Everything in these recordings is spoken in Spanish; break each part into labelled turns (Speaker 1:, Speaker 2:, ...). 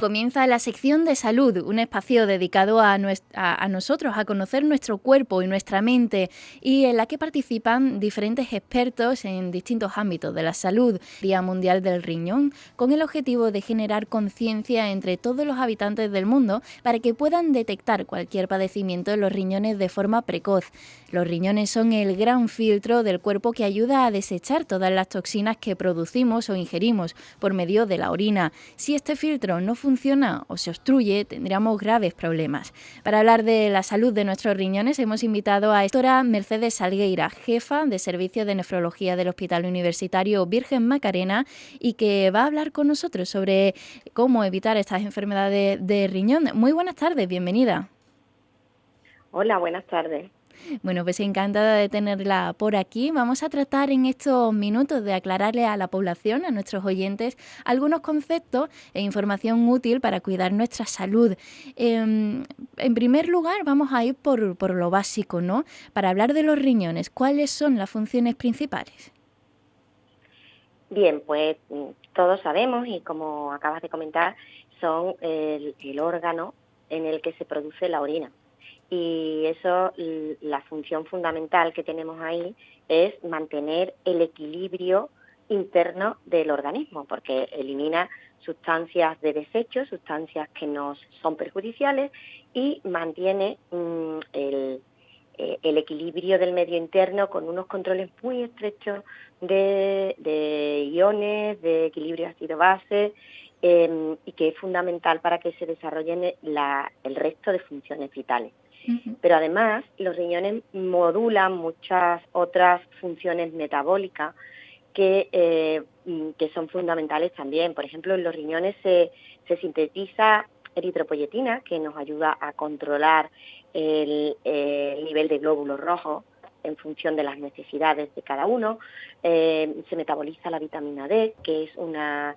Speaker 1: Comienza la sección de salud, un espacio dedicado a nosotros, a conocer nuestro cuerpo y nuestra mente, y en la que participan diferentes expertos en distintos ámbitos de la salud. Día Mundial del Riñón, con el objetivo de generar conciencia entre todos los habitantes del mundo para que puedan detectar cualquier padecimiento en los riñones de forma precoz. Los riñones son el gran filtro del cuerpo que ayuda a desechar todas las toxinas que producimos o ingerimos por medio de la orina. Si este filtro no funciona o se obstruye, tendríamos graves problemas. Para hablar de la salud de nuestros riñones, hemos invitado a la doctora Mercedes Salgueira, jefa de Servicio de Nefrología del Hospital Universitario Virgen Macarena, y que va a hablar con nosotros sobre cómo evitar estas enfermedades de riñón. Muy buenas tardes, bienvenida.
Speaker 2: Hola, buenas tardes.
Speaker 1: Bueno, pues encantada de tenerla por aquí. Vamos a tratar en estos minutos de aclararle a la población, a nuestros oyentes, algunos conceptos e información útil para cuidar nuestra salud. En primer lugar, vamos a ir por lo básico, ¿no? Para hablar de los riñones, ¿cuáles son las funciones principales?
Speaker 2: Bien, pues todos sabemos y como acabas de comentar, son el órgano en el que se produce la orina. Y eso, la función fundamental que tenemos ahí es mantener el equilibrio interno del organismo, porque elimina sustancias de desecho, sustancias que nos son perjudiciales y mantiene el equilibrio del medio interno con unos controles muy estrechos de iones, de equilibrio ácido-base, y que es fundamental para que se desarrollen el resto de funciones vitales.
Speaker 1: Uh-huh.
Speaker 2: Pero además los riñones modulan muchas otras funciones metabólicas que son fundamentales también. Por ejemplo, en los riñones se sintetiza eritropoyetina, que nos ayuda a controlar el nivel de glóbulos rojos en función de las necesidades de cada uno. Se metaboliza la vitamina D, que es una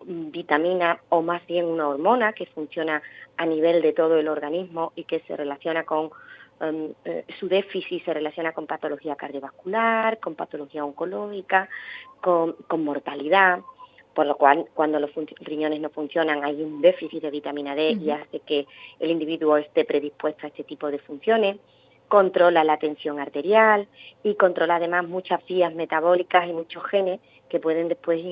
Speaker 2: vitamina o más bien una hormona que funciona a nivel de todo el organismo y que se relaciona con su déficit, se relaciona con patología cardiovascular, con patología oncológica, con mortalidad, por lo cual cuando los riñones no funcionan hay un déficit de vitamina D y hace que el individuo esté predispuesto a este tipo de funciones. Controla la tensión arterial y controla además muchas vías metabólicas y muchos genes que pueden después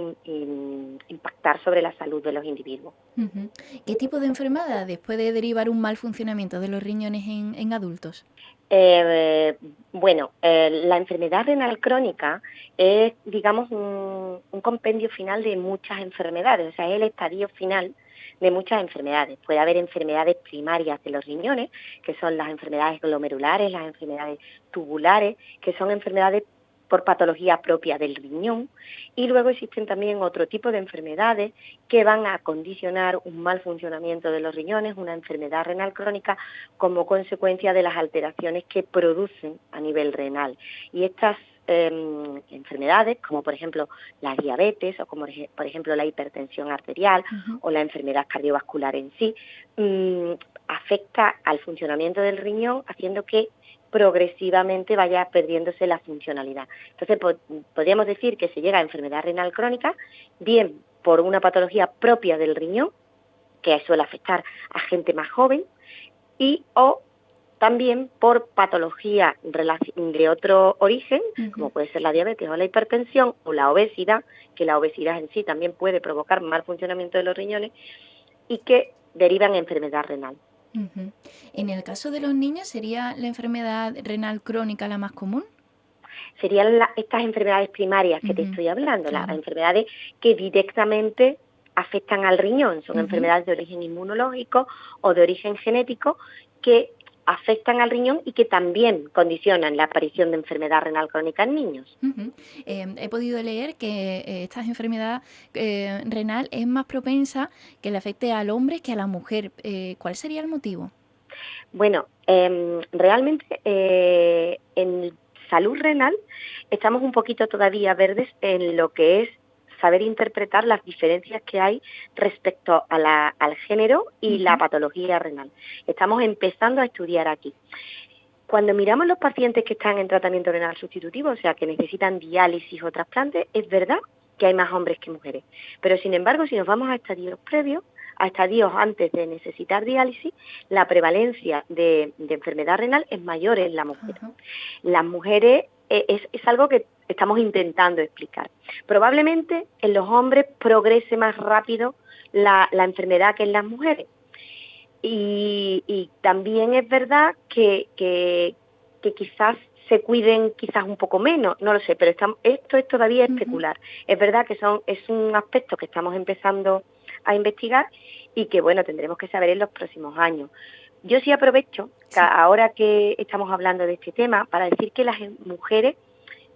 Speaker 2: impactar sobre la salud de los individuos.
Speaker 1: Uh-huh. ¿Qué tipo de enfermedades puede derivar un mal funcionamiento de los riñones en adultos?
Speaker 2: La enfermedad renal crónica es, digamos, un compendio final de muchas enfermedades, o sea, es el estadio final de muchas enfermedades. Puede haber enfermedades primarias de los riñones, que son las enfermedades glomerulares, las enfermedades tubulares, que son enfermedades por patología propia del riñón, y luego existen también otro tipo de enfermedades que van a condicionar un mal funcionamiento de los riñones, una enfermedad renal crónica, como consecuencia de las alteraciones que producen a nivel renal. Y estas enfermedades, como por ejemplo la diabetes o como por ejemplo la hipertensión arterial o la enfermedad cardiovascular en sí, afecta al funcionamiento del riñón, haciendo que progresivamente vaya perdiéndose la funcionalidad. Entonces, podríamos decir que se llega a enfermedad renal crónica, bien por una patología propia del riñón, que suele afectar a gente más joven, o también por patología de otro origen, como puede ser la diabetes o la hipertensión o la obesidad, que la obesidad en sí también puede provocar mal funcionamiento de los riñones y que derivan en enfermedad renal.
Speaker 1: Uh-huh. En el caso de los niños, ¿sería la enfermedad renal crónica la más común?
Speaker 2: Serían estas enfermedades primarias que te estoy hablando,
Speaker 1: claro.
Speaker 2: Las enfermedades que directamente afectan al riñón, son enfermedades de origen inmunológico o de origen genético que afectan al riñón y que también condicionan la aparición de enfermedad renal crónica en niños.
Speaker 1: He podido leer que esta enfermedad renal es más propensa que le afecte al hombre que a la mujer. ¿Cuál sería el motivo?
Speaker 2: Bueno, realmente en salud renal estamos un poquito todavía verdes en lo que es saber interpretar las diferencias que hay respecto a al género y la patología renal. Estamos empezando a estudiar aquí. Cuando miramos los pacientes que están en tratamiento renal sustitutivo, o sea, que necesitan diálisis o trasplante, es verdad que hay más hombres que mujeres. Pero, sin embargo, si nos vamos a estadios previos, a estadios antes de necesitar diálisis, la prevalencia de enfermedad renal es mayor en la mujer.
Speaker 1: Ajá.
Speaker 2: Las mujeres es algo que estamos intentando explicar. Probablemente en los hombres progrese más rápido la enfermedad que en las mujeres. Y también es verdad que quizás se cuiden quizás un poco menos, no lo sé, pero esto es todavía especular. Es verdad que es un aspecto que estamos empezando a investigar y que, bueno, tendremos que saber en los próximos años. Yo sí aprovecho, ahora que estamos hablando de este tema, para decir que las mujeres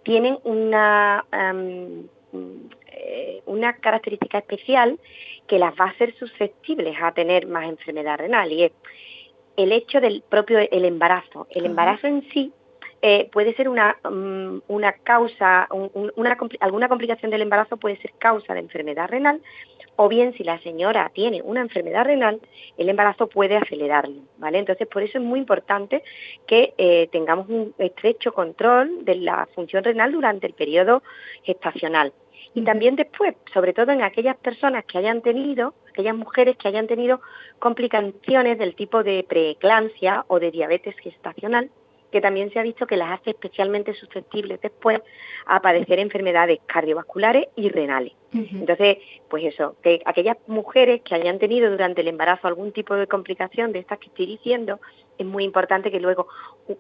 Speaker 2: tienen una característica especial que las va a hacer susceptibles a tener más enfermedad renal, y es el hecho del propio el embarazo. El embarazo en sí puede ser una causa, alguna complicación del embarazo puede ser causa de enfermedad renal, o bien si la señora tiene una enfermedad renal, el embarazo puede acelerarlo, ¿vale? Entonces, por eso es muy importante que tengamos un estrecho control de la función renal durante el periodo gestacional. Y también después, sobre todo en aquellas personas que hayan tenido, aquellas mujeres que hayan tenido complicaciones del tipo de preeclampsia o de diabetes gestacional, que también se ha visto que las hace especialmente susceptibles después a padecer enfermedades cardiovasculares y renales. Entonces, pues eso, que aquellas mujeres que hayan tenido durante el embarazo algún tipo de complicación de estas que estoy diciendo, es muy importante que luego,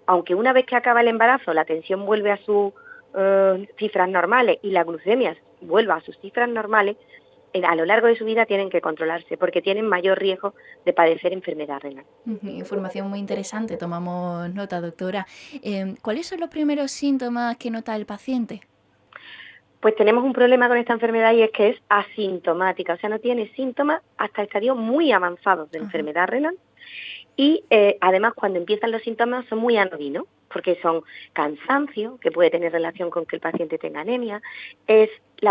Speaker 2: aunque una vez que acaba el embarazo la tensión vuelve a sus cifras normales y la glucemia vuelva a sus cifras normales, a lo largo de su vida tienen que controlarse porque tienen mayor riesgo de padecer enfermedad renal.
Speaker 1: Información muy interesante, tomamos nota, doctora. ¿Cuáles son los primeros síntomas que nota el paciente?
Speaker 2: Pues tenemos un problema con esta enfermedad y es que es asintomática, o sea, no tiene síntomas hasta estadios muy avanzados de enfermedad renal. Y además cuando empiezan los síntomas son muy anodinos, porque son cansancio, que puede tener relación con que el paciente tenga anemia, es que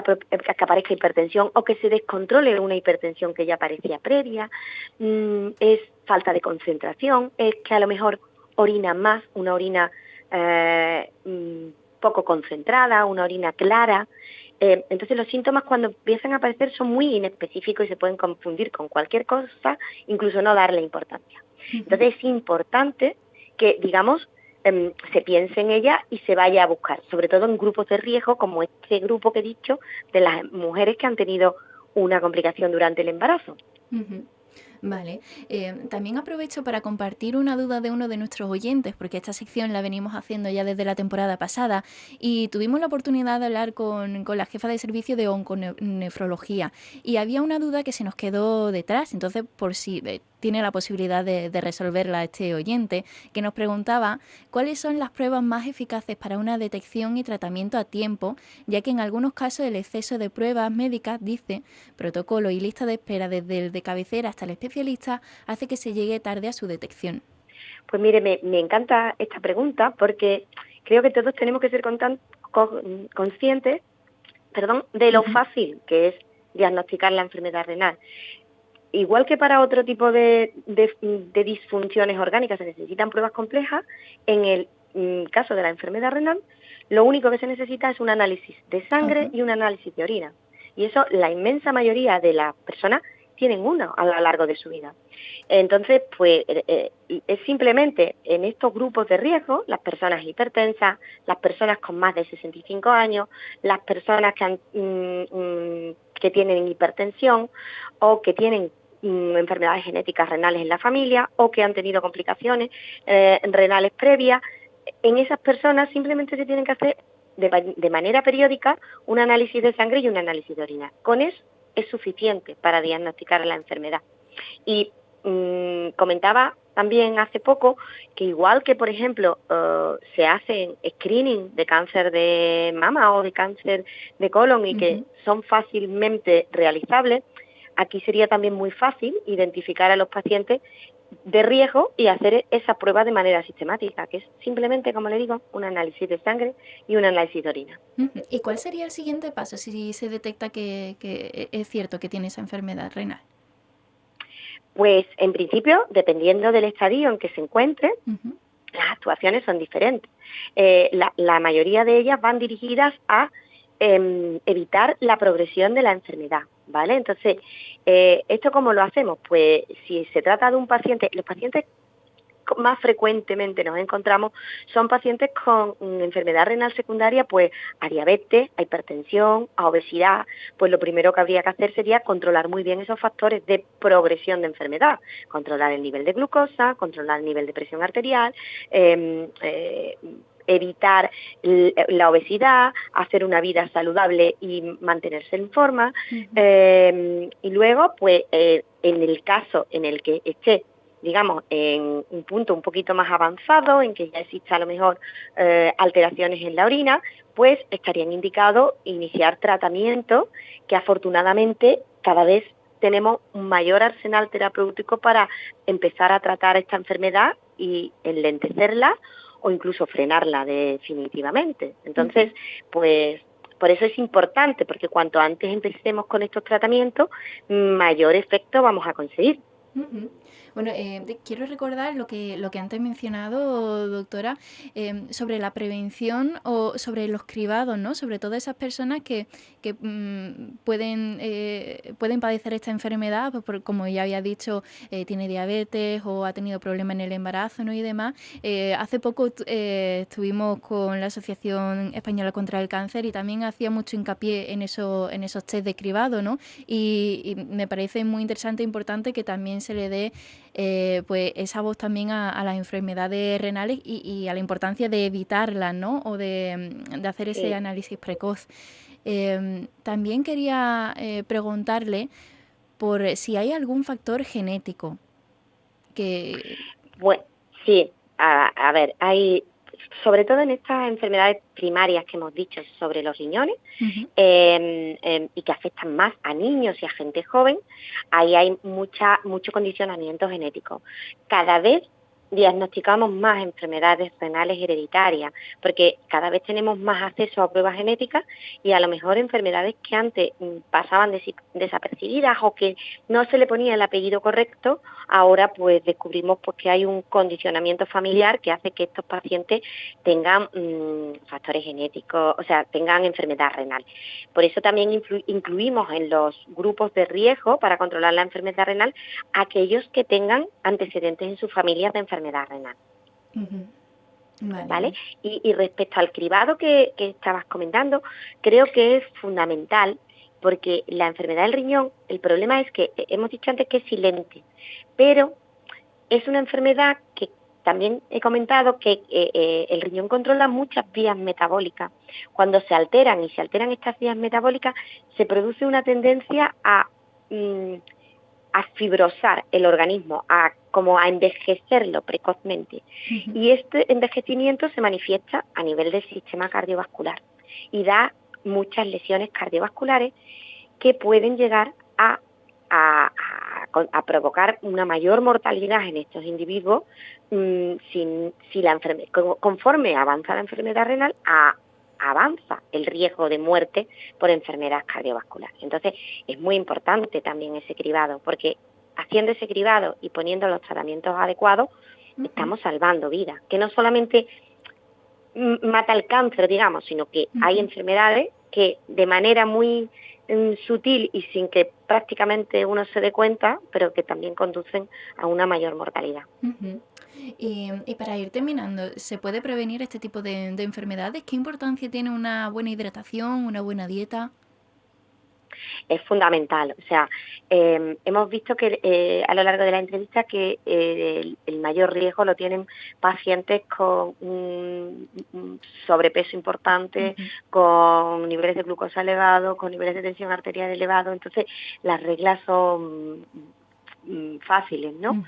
Speaker 2: aparezca hipertensión o que se descontrole una hipertensión que ya parecía previa, es falta de concentración, es que a lo mejor orina más, una orina poco concentrada, una orina clara. Entonces los síntomas cuando empiezan a aparecer son muy inespecíficos y se pueden confundir con cualquier cosa, incluso no darle importancia. Entonces es importante que, digamos, se piense en ella y se vaya a buscar, sobre todo en grupos de riesgo como este grupo que he dicho de las mujeres que han tenido una complicación durante el embarazo.
Speaker 1: Vale, también aprovecho para compartir una duda de uno de nuestros oyentes, porque esta sección la venimos haciendo ya desde la temporada pasada y tuvimos la oportunidad de hablar con la jefa de servicio de onconefrología y había una duda que se nos quedó detrás, entonces por si tiene la posibilidad de resolverla este oyente, que nos preguntaba cuáles son las pruebas más eficaces para una detección y tratamiento a tiempo, ya que en algunos casos el exceso de pruebas médicas, dice, protocolo y lista de espera desde el de cabecera hasta el especialista, hace que se llegue tarde a su detección.
Speaker 2: Pues mire, me encanta esta pregunta porque creo que todos tenemos que ser conscientes de lo fácil que es diagnosticar la enfermedad renal. Igual que para otro tipo de disfunciones orgánicas se necesitan pruebas complejas, en el caso de la enfermedad renal, lo único que se necesita es un análisis de sangre y un análisis de orina. Y eso la inmensa mayoría de las personas tienen uno a lo largo de su vida. Entonces, pues es simplemente en estos grupos de riesgo, las personas hipertensas, las personas con más de 65 años, las personas que tienen hipertensión o que tienen enfermedades genéticas renales en la familia o que han tenido complicaciones renales previas, en esas personas simplemente se tienen que hacer de manera periódica un análisis de sangre y un análisis de orina. Con eso es suficiente para diagnosticar la enfermedad. Y comentaba también hace poco que igual que, por ejemplo, se hacen screening de cáncer de mama o de cáncer de colon y que son fácilmente realizables, aquí sería también muy fácil identificar a los pacientes de riesgo y hacer esa prueba de manera sistemática, que es simplemente, como le digo, un análisis de sangre y un análisis de orina.
Speaker 1: ¿Y cuál sería el siguiente paso si se detecta que es cierto que tiene esa enfermedad renal?
Speaker 2: Pues, en principio, dependiendo del estadio en que se encuentre, las actuaciones son diferentes. La mayoría de ellas van dirigidas a evitar la progresión de la enfermedad, ¿vale? Entonces, ¿esto cómo lo hacemos? Pues si se trata de un paciente, los pacientes más frecuentemente nos encontramos son pacientes con enfermedad renal secundaria, pues a diabetes, a hipertensión, a obesidad. Pues lo primero que habría que hacer sería controlar muy bien esos factores de progresión de enfermedad, controlar el nivel de glucosa, controlar el nivel de presión arterial, evitar la obesidad, hacer una vida saludable y mantenerse en forma. Y luego, pues en el caso en el que esté, digamos, en un punto un poquito más avanzado, en que ya exista a lo mejor alteraciones en la orina, pues estarían indicados iniciar tratamientos que afortunadamente cada vez tenemos un mayor arsenal terapéutico para empezar a tratar esta enfermedad y enlentecerla o incluso frenarla definitivamente. Entonces, pues por eso es importante, porque cuanto antes empecemos con estos tratamientos, mayor efecto vamos a conseguir.
Speaker 1: Bueno, quiero recordar lo que antes he mencionado, doctora, sobre la prevención o sobre los cribados, ¿no? Sobre todo esas personas que pueden padecer esta enfermedad, pues como ya había dicho, tiene diabetes o ha tenido problemas en el embarazo, ¿no? Y demás. Hace poco estuvimos con la Asociación Española contra el Cáncer y también hacía mucho hincapié en esos test de cribado, ¿no? Y me parece muy interesante e importante que también se le dé pues esa voz también a las enfermedades renales y a la importancia de evitarlas, ¿no? O de hacer ese análisis precoz. También quería preguntarle por si hay algún factor genético que...
Speaker 2: Bueno, sí, a ver, hay, sobre todo en estas enfermedades primarias que hemos dicho sobre los riñones, y que afectan más a niños y a gente joven, ahí hay mucho condicionamiento genético. Cada vez diagnosticamos más enfermedades renales hereditarias, porque cada vez tenemos más acceso a pruebas genéticas y a lo mejor enfermedades que antes pasaban desapercibidas o que no se le ponía el apellido correcto, ahora pues descubrimos pues que hay un condicionamiento familiar que hace que estos pacientes tengan factores genéticos, o sea, tengan enfermedad renal. Por eso también incluimos en los grupos de riesgo para controlar la enfermedad renal aquellos que tengan antecedentes en sus familias de enfermedad renal. ¿Vale? Y respecto al cribado que estabas comentando, creo que es fundamental porque la enfermedad del riñón, el problema es que hemos dicho antes que es silente, pero es una enfermedad que también he comentado que el riñón controla muchas vías metabólicas. Cuando se alteran estas vías metabólicas, se produce una tendencia a fibrosar el organismo, como a envejecerlo precozmente. Y este envejecimiento se manifiesta a nivel del sistema cardiovascular y da muchas lesiones cardiovasculares que pueden llegar a provocar una mayor mortalidad en estos individuos conforme avanza la enfermedad renal, avanza el riesgo de muerte por enfermedad cardiovascular. Entonces, es muy importante también ese cribado, porque haciendo ese cribado y poniendo los tratamientos adecuados, estamos salvando vidas, que no solamente mata el cáncer, digamos, sino que hay enfermedades que de manera muy sutil y sin que prácticamente uno se dé cuenta, pero que también conducen a una mayor mortalidad.
Speaker 1: Y para ir terminando, ¿se puede prevenir este tipo de enfermedades? ¿Qué importancia tiene una buena hidratación, una buena dieta?
Speaker 2: Es fundamental. O sea, hemos visto que a lo largo de la entrevista que el mayor riesgo lo tienen pacientes con un sobrepeso importante, con niveles de glucosa elevados, con niveles de tensión arterial elevados. Entonces, las reglas son fáciles, ¿no?